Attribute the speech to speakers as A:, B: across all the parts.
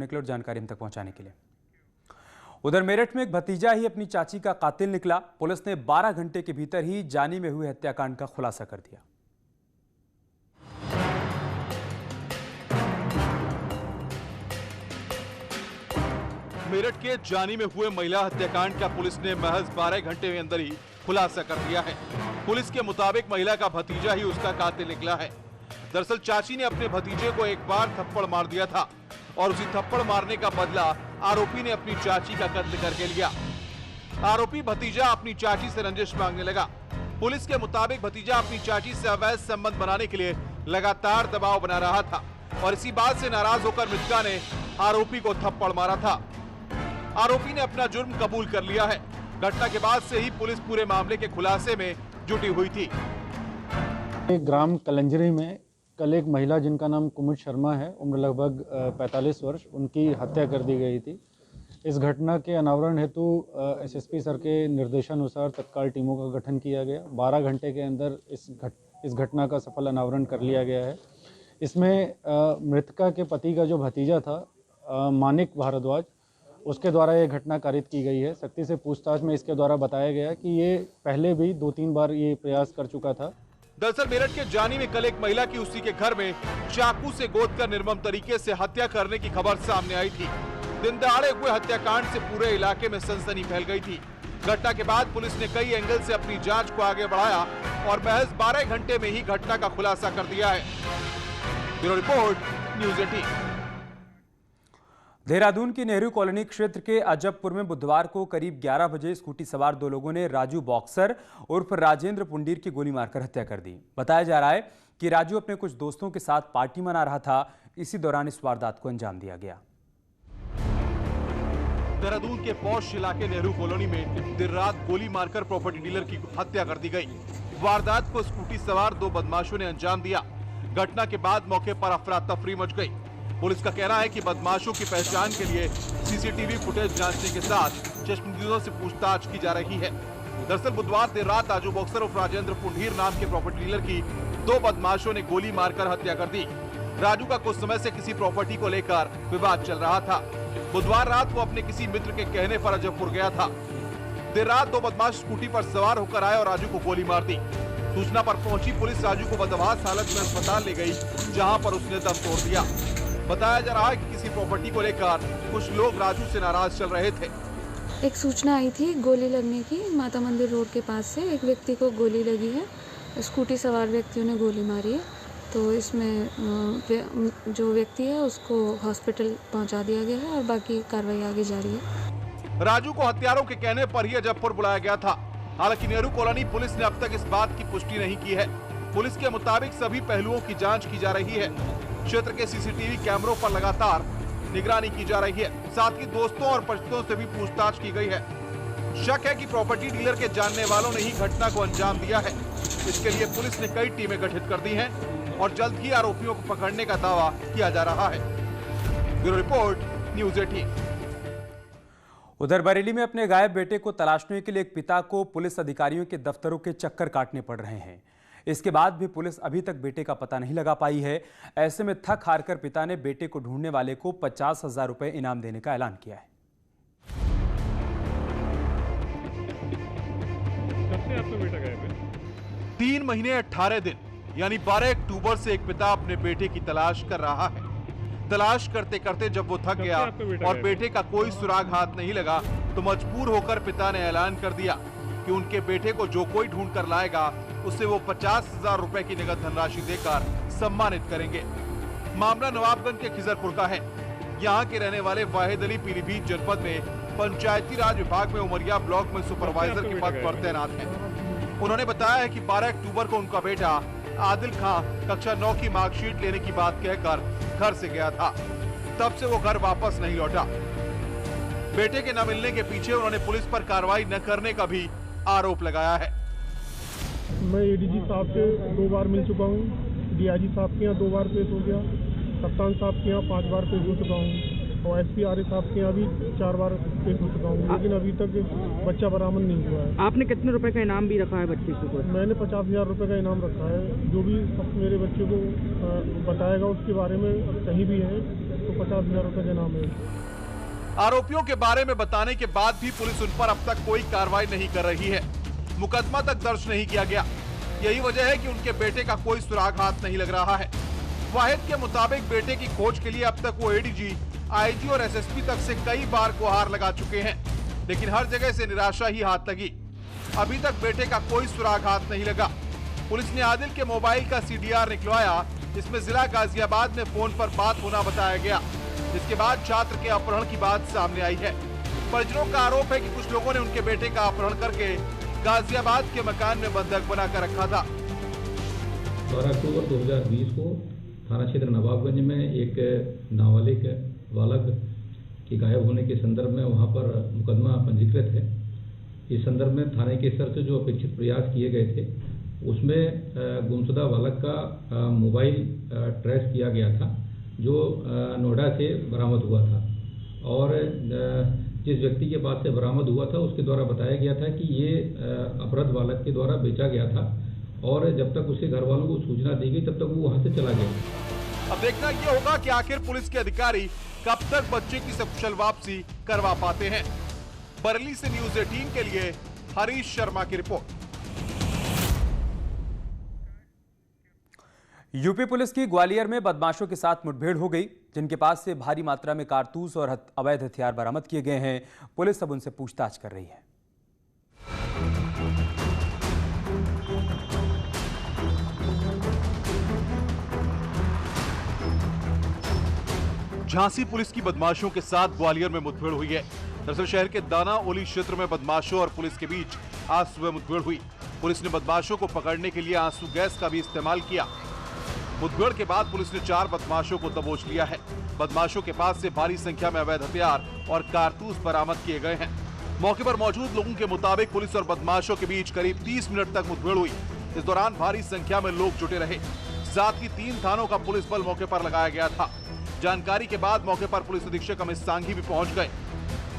A: निकले और जानकारी हम तक पहुंचाने के लिए। उधर मेरठ में एक भतीजा ही अपनी चाची का कातिल निकला। पुलिस ने 12 घंटे के भीतर ही जानी में हुए हत्याकांड का खुलासा कर दिया।
B: मेरठ के जानी में हुए महिला हत्याकांड का पुलिस ने महज 12 घंटे के अंदर ही खुलासा कर दिया है। पुलिस के मुताबिक महिला का भतीजा ही उसका कातिल निकला है। दरअसल चाची ने अपने भतीजे को एक बार थप्पड़ मार दिया था और उसी थप्पड़ मारने का बदला आरोपी ने अपनी चाची का कत्ल करके लिया। आरोपी भतीजा अपनी चाची से रंजिश मांगने लगा। पुलिस के मुताबिक भतीजा अपनी चाची से अवैध संबंध बनाने के लिए लगातार दबाव बना रहा था और इसी बात से नाराज होकर मृतका ने आरोपी को थप्पड़ मारा था। आरोपी ने अपना जुर्म कबूल कर लिया है। घटना के बाद से ही पुलिस पूरे मामले के खुलासे में जुटी हुई थी।
C: ग्राम कलंजरी में कल एक महिला जिनका नाम कुमुद शर्मा है, उम्र लगभग 45 वर्ष, उनकी हत्या कर दी गई थी। इस घटना के अनावरण हेतु एसएसपी सर के निर्देशानुसार तत्काल टीमों का गठन किया गया। 12 घंटे के अंदर इस घटना का सफल अनावरण कर लिया गया है। इसमें मृतका के पति का जो भतीजा था मानिक भारद्वाज, उसके द्वारा ये घटना कारित की गई है। सख्ती से पूछताछ में इसके द्वारा बताया गया कि ये पहले भी 2-3 बार ये प्रयास कर चुका था।
B: दरअसल मेरठ के जानी में कल एक महिला की उसी के घर में चाकू से गोदकर निर्मम तरीके से हत्या करने की खबर सामने आई थी। दिन दहाड़े हुए हत्याकांड से पूरे इलाके में सनसनी फैल गई थी। घटना के बाद पुलिस ने कई एंगल से अपनी जांच को आगे बढ़ाया और महज 12 घंटे में ही घटना का खुलासा कर दिया है। Bureau report, news 18।
A: देहरादून की नेहरू कॉलोनी क्षेत्र के अजबपुर में बुधवार को करीब 11 बजे स्कूटी सवार 2 लोगों ने राजू बॉक्सर उर्फ राजेंद्र पुंडीर की गोली मारकर हत्या कर दी। बताया जा रहा है कि राजू अपने कुछ दोस्तों के साथ पार्टी मना रहा था। इसी दौरान इस वारदात को अंजाम दिया गया।
B: देहरादून के पौष इलाके नेहरू कॉलोनी में देर रात गोली मारकर प्रॉपर्टी डीलर की हत्या कर दी गई। वारदात को स्कूटी सवार 2 बदमाशों ने अंजाम दिया। घटना के बाद मौके पर अफरा तफरी मच गई। पुलिस का कहना है कि बदमाशों की पहचान के लिए सीसीटीवी फुटेज जांचने के साथ चश्मदीदों से पूछताछ की जा रही है। दरअसल बुधवार देर रात राजू बॉक्सर और राजेंद्र पुंडीर नाम के प्रॉपर्टी डीलर की 2 बदमाशों ने गोली मारकर हत्या कर दी। राजू का कुछ समय से किसी प्रॉपर्टी को लेकर विवाद चल रहा था। बुधवार रात वो अपने किसी मित्र के कहने पर अजबपुर गया था। देर रात 2 बदमाश स्कूटी पर सवार होकर आए और राजू को गोली मार दी। सूचना पर पहुंची पुलिस राजू को बदहवास हालत में अस्पताल ले गई, जहां पर उसने दम तोड़ दिया। बताया जा रहा है कि किसी प्रॉपर्टी को लेकर कुछ लोग राजू से नाराज चल रहे थे।
D: एक सूचना आई थी गोली लगने की। माता मंदिर रोड के पास से एक व्यक्ति को गोली लगी है। स्कूटी सवार व्यक्तियों ने गोली मारी है, तो इसमें जो व्यक्ति है उसको हॉस्पिटल पहुंचा दिया गया है और बाकी कार्रवाई आगे जारी है।
B: राजू को हत्यारों के कहने पर ही अजबपुर बुलाया गया था। हालांकि नेहरू कॉलोनी पुलिस ने अब तक इस बात की पुष्टि नहीं की है। पुलिस के मुताबिक सभी पहलुओं की जांच की जा रही है। क्षेत्र के सीसीटीवी कैमरों पर लगातार निगरानी की जा रही है। साथ ही दोस्तों और परिचितों से भी पूछताछ की गई है। शक है कि प्रॉपर्टी डीलर के जानने वालों ने ही घटना को अंजाम दिया है। इसके लिए पुलिस ने कई टीमें गठित कर दी हैं और जल्द ही आरोपियों को पकड़ने का दावा किया जा रहा है। Bureau report, news 18।
A: उधर बरेली में अपने गायब बेटे को तलाशने के लिए एक पिता को पुलिस अधिकारियों के दफ्तरों के चक्कर काटने पड़ रहे हैं। इसके बाद भी पुलिस अभी तक बेटे का पता नहीं लगा पाई है। ऐसे में थक हारकर पिता ने बेटे को ढूंढने वाले को 50,000 रुपए इनाम देने का ऐलान किया है।
E: कब से आपका बेटा गायब है?
B: 3 महीने 18 दिन यानी 12 अक्टूबर से एक पिता अपने बेटे की तलाश कर रहा है। तलाश करते करते जब वो थक गया और बेटे का कोई सुराग हाथ नहीं लगा तो मजबूर होकर पिता ने ऐलान कर दिया कि उनके बेटे को जो कोई ढूंढ कर लाएगा उसे वो 50,000 रुपए की नगद धनराशि देकर सम्मानित करेंगे। मामला नवाबगंज के खिजरपुर का है। यहाँ के रहने वाले वाहिद अली पीलीभीत जनपद में पंचायती राज विभाग में उमरिया ब्लॉक में सुपरवाइजर के पद पर तैनात हैं। उन्होंने बताया है कि 12 अक्टूबर को उनका बेटा आदिल खां कक्षा 9 की मार्कशीट लेने की बात कहकर घर से गया था। तब से वो घर वापस नहीं लौटा। बेटे के न मिलने के पीछे उन्होंने पुलिस पर कार्रवाई न करने का भी आरोप लगाया है।
E: मैं एडीजी साहब से 2 बार मिल चुका हूँ, डीआईजी साहब के यहाँ 2 बार पेश हो गया, कप्तान साहब के यहाँ 5 बार पेश हो चुका हूँ। और एसपी आरिफ साहब के यहाँ भी 4 बार केस हो चुका हूँ, लेकिन अभी तक बच्चा बरामद नहीं हुआ है।
F: आपने कितने रुपए का इनाम भी रखा है बच्चे के ऊपर?
E: मैंने 50,000 रुपये का इनाम रखा है। जो भी शख्स मेरे बच्चे को बताएगा उसके बारे में कहीं भी है तो 50,000 रुपये का इनाम है।
B: आरोपियों के बारे में बताने के बाद भी पुलिस उन पर अब तक कोई कार्रवाई नहीं कर रही है। मुकदमा तक दर्ज नहीं किया गया। यही वजह है कि उनके बेटे का कोई सुराग हाथ नहीं लग रहा है। वाहिद के मुताबिक बेटे की खोज के लिए अब तक वो एडीजी, आईजी और एसएसपी तक से कई बार गुहार लगा चुके हैं, लेकिन हर जगह से निराशा ही हाथ लगी। अभी तक बेटे का कोई सुराग हाथ नहीं लगा। पुलिस ने आदिल के मोबाइल का सीडीआर निकलवाया, जिसमें जिला गाजियाबाद में फोन पर बात होना बताया गया। इसके बाद छात्र के अपहरण की बात सामने आई है। परिजनों का आरोप है कि कुछ लोगों ने उनके बेटे का अपहरण करके गाजियाबाद के मकान में बंधक बनाकर रखा था।
G: 12 अक्टूबर 2020 को थाना क्षेत्र नवाबगंज में एक नाबालिग बालक के गायब होने के संदर्भ में वहां पर मुकदमा पंजीकृत है। इस संदर्भ में थाने के स्तर से जो अपेक्षित प्रयास किए गए थे उसमें गुमशुदा बालक का मोबाइल ट्रेस किया गया था, जो नोएडा से बरामद हुआ था और जिस व्यक्ति के पास से बरामद हुआ था उसके द्वारा बताया गया था कि ये अपहृत बालक के द्वारा बेचा गया था और जब तक उसके घर वालों को सूचना दी गई तब तक वो वहां से चला गया।
B: अब देखना ये होगा कि आखिर पुलिस के अधिकारी कब तक बच्चे की सकुशल वापसी करवा पाते हैं। बरेली से न्यूज़ 18 के लिए हरीश शर्मा की रिपोर्ट।
A: यूपी पुलिस की ग्वालियर में बदमाशों के साथ मुठभेड़ हो गई, जिनके पास से भारी मात्रा में कारतूस और अवैध हथियार बरामद किए गए हैं। पुलिस अब उनसे पूछताछ कर रही है।
B: झांसी पुलिस की बदमाशों के साथ ग्वालियर में मुठभेड़ हुई है। दरअसल शहर के दाना ओली क्षेत्र में बदमाशों और पुलिस के बीच आज सुबह मुठभेड़ हुई। पुलिस ने बदमाशों को पकड़ने के लिए आंसू गैस का भी इस्तेमाल किया। मुठभेड़ के बाद पुलिस ने 4 बदमाशों को दबोच लिया है। बदमाशों के पास से भारी संख्या में अवैध हथियार और कारतूस बरामद किए गए हैं। मौके पर मौजूद लोगों के मुताबिक पुलिस और बदमाशों के बीच करीब 30 मिनट तक मुठभेड़ हुई। इस दौरान भारी संख्या में लोग जुटे रहे। साथ ही 3 थानों का पुलिस बल मौके पर लगाया गया था। जानकारी के बाद मौके पर पुलिस अधीक्षक अमित सांघी भी पहुंच गए।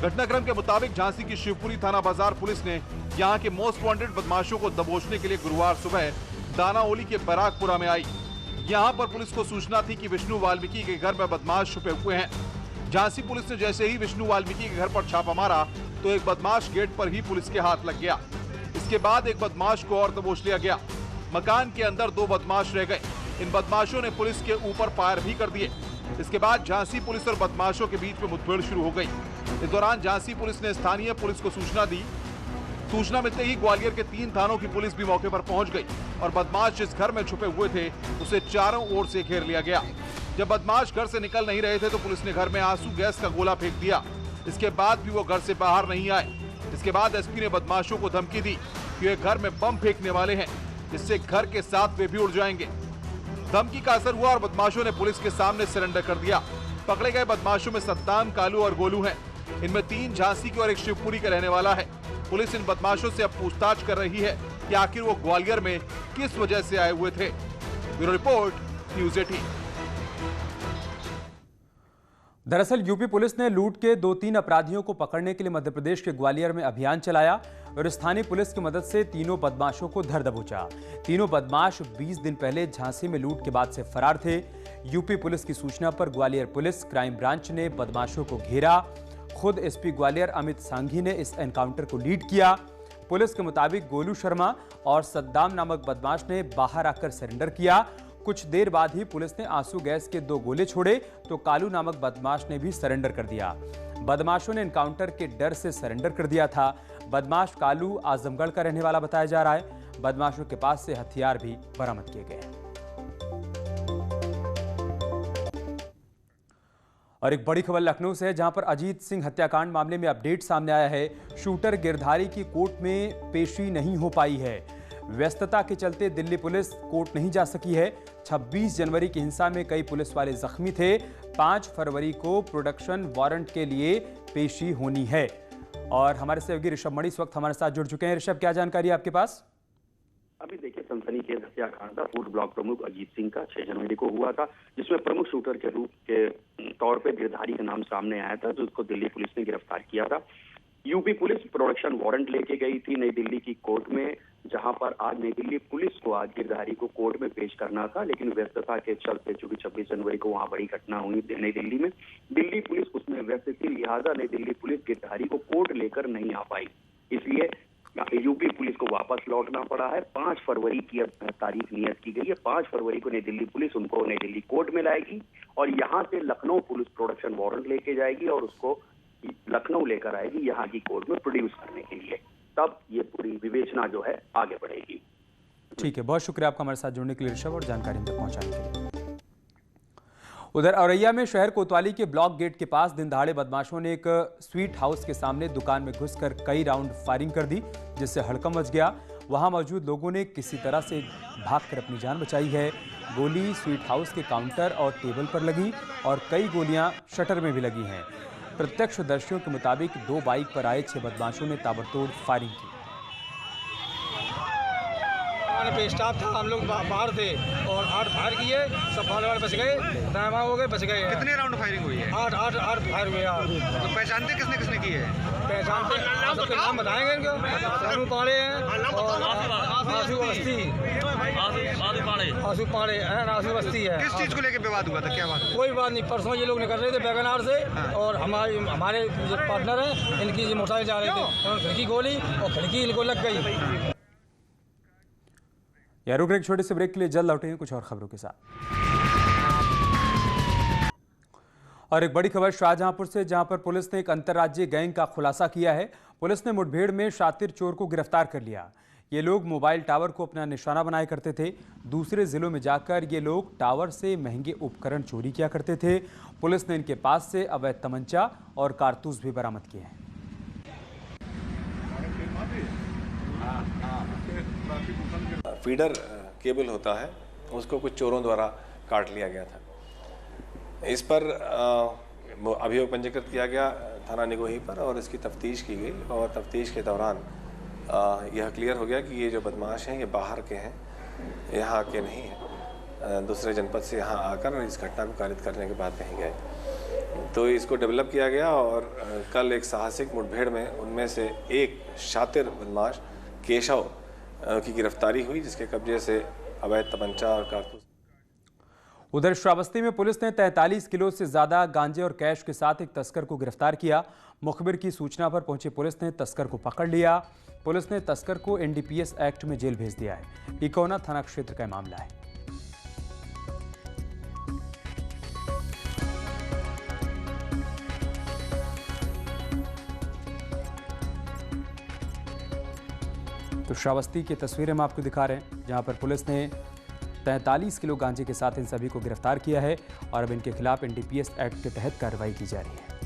B: घटनाक्रम के मुताबिक झांसी की शिवपुरी थाना बाजार पुलिस ने यहां के मोस्ट वांटेड बदमाशों को दबोचने के लिए गुरुवार सुबह दाना ओली के बराकपुरा में आई। यहां पर पुलिस को सूचना थी कि विष्णु वाल्मीकि के घर में बदमाश छुपे हुए हैं। झांसी पुलिस ने जैसे ही विष्णु वाल्मीकि के घर पर छापा मारा तो एक बदमाश गेट पर ही पुलिस के हाथ लग गया। इसके बाद एक बदमाश को और दबोच लिया गया। मकान के अंदर 2 बदमाश रह गए। इन बदमाशों ने पुलिस के ऊपर फायर भी कर दिए। इसके बाद झांसी पुलिस और बदमाशों के बीच में मुठभेड़ शुरू हो गई। इस दौरान झांसी पुलिस ने स्थानीय पुलिस को सूचना दी। सूचना मिलते ही ग्वालियर के 3 थानों की पुलिस भी मौके पर पहुंच गई और बदमाश जिस घर में छुपे हुए थे उसे चारों ओर से घेर लिया गया। जब बदमाश घर से निकल नहीं रहे थे तो पुलिस ने घर में आंसू गैस का गोला फेंक दिया। इसके बाद भी वो घर से बाहर नहीं आए। इसके बाद एसपी ने बदमाशों को धमकी दी कि वे घर में बम फेंकने वाले हैं, जिससे घर के साथ वे भी उड़ जाएंगे। धमकी का असर हुआ और बदमाशों ने पुलिस के सामने सरेंडर कर दिया। पकड़े गए बदमाशों में सद्दाम, कालू और गोलू हैं। इनमें 3 झांसी के और एक शिवपुरी का रहने वाला है। पुलिस इन बदमाशों से अब पूछताछ कर रही है कि आखिर वो ग्वालियर में किस वजह से आए हुए थे। Bureau report, news 18।
A: दरअसल यूपी पुलिस ने लूट के 2-3 अपराधियों को पकड़ने के लिए मध्य प्रदेश के ग्वालियर में अभियान चलाया और स्थानीय पुलिस की मदद से तीनों बदमाशों को धर दबोचा। तीनों बदमाश 20 दिन पहले झांसी में लूट के बाद से फरार थे। यूपी पुलिस की सूचना पर ग्वालियर पुलिस क्राइम ब्रांच ने बदमाशों को घेरा। खुद एसपी ग्वालियर अमित सांघी ने इस एनकाउंटर को लीड किया। पुलिस के मुताबिक गोलू शर्मा और सद्दाम नामक बदमाश ने बाहर आकर सरेंडर किया। कुछ देर बाद ही पुलिस ने आंसू गैस के 2 गोले छोड़े तो कालू नामक बदमाश ने भी सरेंडर कर दिया। बदमाशों ने एनकाउंटर के डर से सरेंडर कर दिया था। बदमाश कालू आजमगढ़ का रहने वाला बताया जा रहा है। बदमाशों के पास से हथियार भी बरामद किए गए हैं। और एक बड़ी खबर लखनऊ से है, जहां पर अजीत सिंह हत्याकांड मामले में अपडेट सामने आया है। शूटर गिरधारी की कोर्ट में पेशी नहीं हो पाई है। व्यस्तता के चलते दिल्ली पुलिस कोर्ट नहीं जा सकी है। 26 जनवरी की हिंसा में कई पुलिस वाले जख्मी थे। 5 फरवरी को प्रोडक्शन वारंट के लिए पेशी होनी है। और हमारे सहयोगी ऋषभ मणि इस वक्त हमारे साथ जुड़ चुके हैं। ऋषभ, क्या जानकारी है आपके पास?
H: अभी देखिए सनसनीखेज हत्याकांड था पूर्व ब्लॉक प्रमुख अजीत सिंह का 6 जनवरी को हुआ था, जिसमें प्रमुख शूटर के रूप के तौर पे गिरधारी का नाम सामने आया था, जिसको दिल्ली पुलिस ने गिरफ्तार किया था। यूपी पुलिस प्रोडक्शन वारंट लेके गई थी नई दिल्ली की कोर्ट में, जहां पर आज नई दिल्ली पुलिस को आज गिरधारी को कोर्ट में पेश करना था, लेकिन व्यस्तता के चलते चूंकि 26 जनवरी को वहां बड़ी घटना हुई नई दिल्ली में, दिल्ली पुलिस उसमें व्यस्त थी, लिहाजा नई दिल्ली पुलिस गिरधारी को कोर्ट लेकर नहीं आ पाई। इसलिए यूपी पुलिस को वापस लौटना पड़ा है। 5 फरवरी की अब तारीख नियत की गई है। 5 फरवरी को नई दिल्ली पुलिस उनको नई दिल्ली कोर्ट में लाएगी और यहाँ से लखनऊ पुलिस प्रोडक्शन वारंट लेके जाएगी और उसको लखनऊ लेकर आएगी यहाँ की कोर्ट में प्रोड्यूस करने के लिए। तब ये पूरी विवेचना जो है आगे बढ़ेगी।
A: ठीक है, बहुत शुक्रिया आपका हमारे साथ जुड़ने के लिए ऋषभ और जानकारी तक पहुंचाने के लिए। उधर औरैया में शहर कोतवाली के ब्लॉक गेट के पास दिन दहाड़े बदमाशों ने एक स्वीट हाउस के सामने दुकान में घुसकर कई राउंड फायरिंग कर दी, जिससे हड़कंप मच गया। वहां मौजूद लोगों ने किसी तरह से भागकर अपनी जान बचाई है। गोली स्वीट हाउस के काउंटर और टेबल पर लगी और कई गोलियां शटर में भी लगी हैं। प्रत्यक्षदर्शियों के मुताबिक 2 बाइक पर आए 6 बदमाशों ने ताबड़तोड़ फायरिंग की।
I: पे स्टाफ था, हम लोग बाहर थे और 8 फायर किए, सब फायर वाले बच गए, दाएं हो गए, बच गए।
J: कितने राउंड फायरिंग हुई है?
I: 8 फायर हुए यार।
J: तो पहचानते किसने किसने की है?
I: पहचानते सबके नाम बताएंगे इनको। रानू पाड़े हैं और आंसू बस्ती, आंसू पाड़े है, आंसू बस्ती है।
J: किस चीज को लेकर विवाद हुआ था, क्या बात?
I: कोई बात नहीं, परसों ये लोग निकल रहे थे बैगनार से और हमारे जो पार्टनर हैं इनकी ये मोटरसाइकिल जा रहे थे, उन्होंने खिड़की खोली और खिड़की इनको लग गई।
A: या रुक एक छोटे से ब्रेक के लिए, जल्द लौटेंगे कुछ और खबरों के साथ। और एक बड़ी खबर शाहजहांपुर से, जहां पर पुलिस ने एक अंतर्राज्यीय गैंग का खुलासा किया है। पुलिस ने मुठभेड़ में शातिर चोर को गिरफ्तार कर लिया। ये लोग मोबाइल टावर को अपना निशाना बनाया करते थे। दूसरे जिलों में जाकर ये लोग टावर से महंगे उपकरण चोरी किया करते थे। पुलिस ने इनके पास से अवैध तमंचा और कारतूस भी बरामद किए हैं।
K: फीडर केबल होता है, उसको कुछ चोरों द्वारा काट लिया गया था। इस पर अभियोग पंजीकृत किया गया थाना निगोही पर और इसकी तफ्तीश की गई और तफ्तीश के दौरान यह क्लियर हो गया कि ये जो बदमाश हैं ये बाहर के हैं, यहाँ के नहीं हैं। दूसरे जनपद से यहाँ आकर इस घटना को कारित करने के बाद कहीं गए, तो इसको डेवलप किया गया और कल एक साहसिक मुठभेड़ में उनमें से एक शातिर बदमाश केशव की गिरफ्तारी हुई, जिसके कब्जे से अवैध तमंचा और कारतूस।
A: उधर श्रावस्ती में पुलिस ने 43 किलो से ज्यादा गांजे और कैश के साथ एक तस्कर को गिरफ्तार किया। मुखबिर की सूचना पर पहुंची पुलिस ने तस्कर को पकड़ लिया। पुलिस ने तस्कर को एनडीपीएस एक्ट में जेल भेज दिया है। इकोना थाना क्षेत्र का मामला है। तो श्रावस्ती की तस्वीरें हम आपको दिखा रहे हैं, जहां पर पुलिस ने 43 किलो गांजे के साथ इन सभी को गिरफ्तार किया है और अब इनके खिलाफ एनडीपीएस एक्ट के तहत कार्रवाई की जा रही है।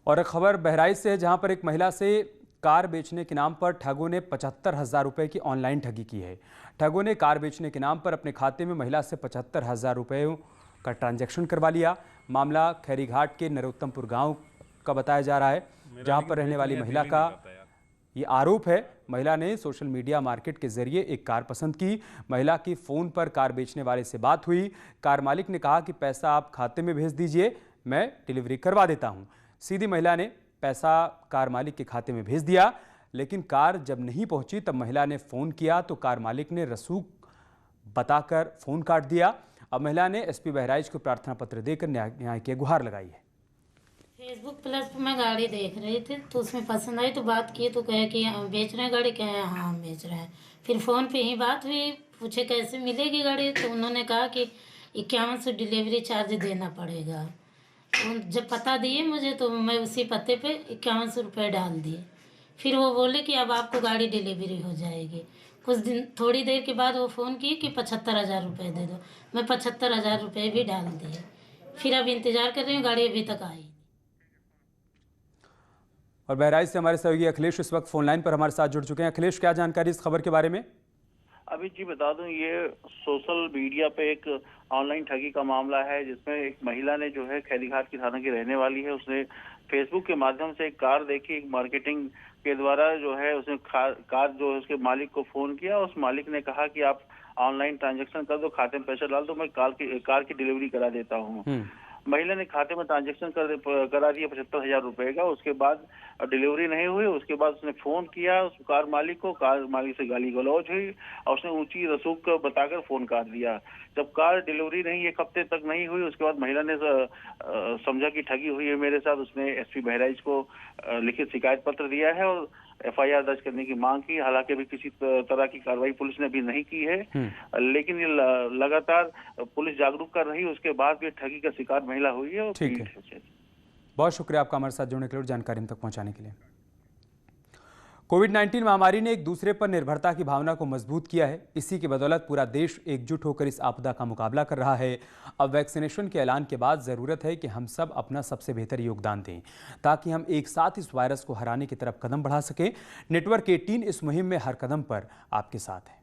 A: और एक खबर बहराइच से है, जहां पर एक महिला से कार बेचने के नाम पर ठगों ने 75,000 रुपए की ऑनलाइन ठगी की है। ठगों ने कार बेचने के नाम पर अपने खाते में महिला से 75,000 रुपए का ट्रांजैक्शन करवा लिया। मामला खैरीघाट के नरोत्तमपुर गाँव का बताया जा रहा है, जहाँ पर रहने वाली महिला का ये आरोप है। महिला ने सोशल मीडिया मार्केट के जरिए एक कार पसंद की। महिला की फ़ोन पर कार बेचने वाले से बात हुई। कार मालिक ने कहा कि पैसा आप खाते में भेज दीजिए, मैं डिलीवरी करवा देता हूं। सीधी महिला ने पैसा कार मालिक के खाते में भेज दिया, लेकिन कार जब नहीं पहुंची तब महिला ने फ़ोन किया तो कार मालिक ने रसूख बताकर फ़ोन काट दिया। अब महिला ने एसपी बहराइच को प्रार्थना पत्र देकर न्याय की गुहार लगाई है।
L: फेसबुक प्लस पर मैं गाड़ी देख रही थी तो उसमें पसंद आई तो बात की, तो कहे कि बेच रहे हैं गाड़ी, कहे हाँ हम बेच रहे हैं। फिर फ़ोन पे ही बात हुई, पूछे कैसे मिलेगी गाड़ी, तो उन्होंने कहा कि 5100 डिलीवरी चार्ज देना पड़ेगा। तो जब पता दिए मुझे तो मैं उसी पते पे 5100 रुपये डाल दिए। फिर वो बोले कि अब आपको गाड़ी डिलीवरी हो जाएगी। कुछ दिन थोड़ी देर के बाद वो फ़ोन किए कि 75,000 रुपये दे दो। मैं 75,000 रुपये भी डाल दिए। फिर अब इंतज़ार कर रही हूँ, गाड़ी अभी तक आई।
A: और बहराइच से हमारे सहयोगी अखिलेश इस वक्त फोन लाइन पर हमारे साथ जुड़ चुके हैं। अखिलेश, क्या जानकारी इस खबर के बारे में?
M: अभी भाभी जी बता दूं, ये सोशल मीडिया पे एक ऑनलाइन ठगी का मामला है, जिसमें एक महिला ने जो है खैरीघाट की थाना की रहने वाली है, उसने फेसबुक के माध्यम से एक कार देखी, एक मार्केटिंग के द्वारा जो है उसने कार जो है उसके मालिक को फोन किया। उस मालिक ने कहा कि आप ऑनलाइन ट्रांजैक्शन कर दो, खाते में पैसा डाल दो, मैं कार की डिलीवरी करा देता हूँ। महिला ने खाते में ट्रांजैक्शन करा दिया 75,000 रुपए का। उसके बाद डिलीवरी नहीं हुई। उसके बाद उसने फोन किया उस कार मालिक को, कार मालिक से गाली गलौज हुई और उसने ऊंची रसूख बताकर फोन काट दिया। जब कार डिलीवरी नहीं एक हफ्ते तक नहीं हुई, उसके बाद महिला ने समझा कि ठगी हुई है मेरे साथ। उसने एसपी बहराइच को लिखित शिकायत पत्र दिया है और एफआईआर दर्ज करने की मांग की। हालांकि अभी किसी तरह की कार्रवाई पुलिस ने अभी नहीं की है, लेकिन ये लगातार पुलिस जागरूक कर रही है, उसके बाद भी ठगी का शिकार महिला हुई है। और
A: ठीक है, बहुत शुक्रिया आपका हमारे साथ जुड़ने के लिए और जानकारी हम तक पहुंचाने के लिए। कोविड-19 महामारी ने एक दूसरे पर निर्भरता की भावना को मजबूत किया है। इसी की बदौलत पूरा देश एकजुट होकर इस आपदा का मुकाबला कर रहा है। अब वैक्सीनेशन के ऐलान के बाद जरूरत है कि हम सब अपना सबसे बेहतर योगदान दें ताकि हम एक साथ इस वायरस को हराने की तरफ कदम बढ़ा सकें। नेटवर्क 18 इस मुहिम में हर कदम पर आपके साथ है।